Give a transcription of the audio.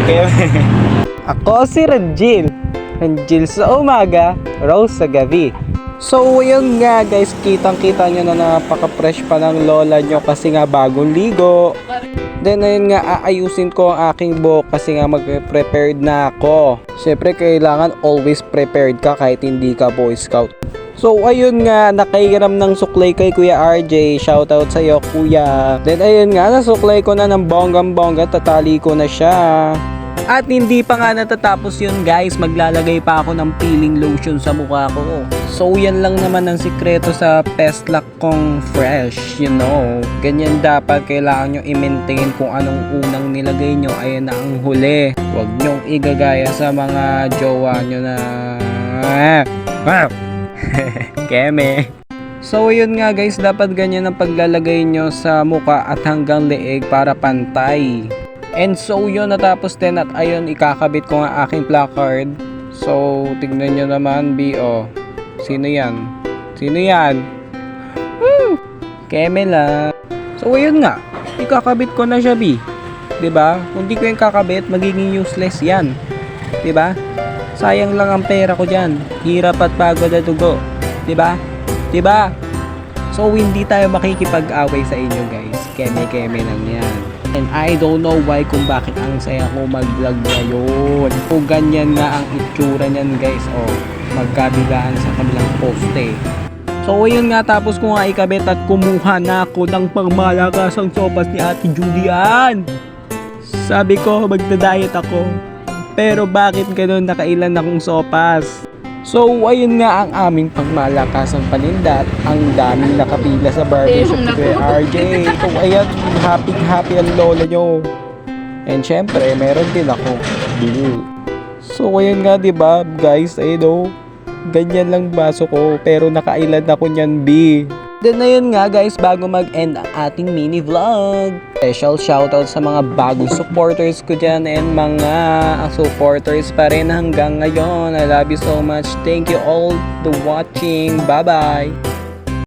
Okay. Ako si Ranjil. Ranjil sa umaga, Rose sa gabi. So yun nga guys, kitang-kita nyo na napaka-fresh pa ng lola nyo kasi nga bagong ligo. Then ayun nga, aayusin ko ang aking buhok kasi nga mag-prepared na ako. Siyempre kailangan always prepared ka kahit hindi ka Boy Scout. So ayun nga, nakairam ng suklay kay Kuya RJ. Shoutout sa iyo Kuya. Then ayun nga, nasuklay ko na ng bonggang-bongga, tatali ko na siya. At hindi pa nga natatapos yun guys, maglalagay pa ako ng peeling lotion sa mukha ko. So yan lang naman ang sikreto sa Pestlock kong fresh, you know. Ganyan dapat, kailangan nyo i-maintain kung anong unang nilagay nyo, ayan na ang huli. Huwag nyong igagaya sa mga jowa nyo na keme. So yun nga guys, dapat ganyan ang paglalagay nyo sa mukha at hanggang leeg para pantay. And so yun, natapos din at ayun, ikakabit ko nga aking placard. So tignan nyo naman, B.O. Sino yan? Sino yan? Woo! Keme lang. So ayun nga, ikakabit ko na siya, B. Diba? Kung di ko yung kakabit, magiging useless yan. Diba? Sayang lang ang pera ko dyan. Hirap at pagod at dugo. Diba? Diba? So hindi tayo makikipag-away sa inyo guys. Keme-keme lang yan. And I don't know why kung bakit ang saya ko mag-vlog ngayon. Kung ganyan nga ang itsura niyan guys. Oh, magkabigaan sa kabilang poste. So ayun nga, tapos ko nga ikabit at kumuha na ako ng pangmalakasang sopas ni Ate Julian. Sabi ko magda-diet ako. Pero bakit ganun, nakailan akong sopas? So ayun nga ang aming pangmalakasang paninda at ang daming nakapila sa barbershop ni Kuya RJ. So ayan, happy ang lola nyo. And syempre meron din ako bill. So ayun nga, diba guys, ayun, ganyan lang baso ko pero nakailan ako nyan, B. Then ayun nga guys, bago mag-end ang ating mini vlog, special shoutout sa mga bagong supporters ko dyan and mga supporters pa rin hanggang ngayon. I love you so much. Thank you all for watching. Bye bye.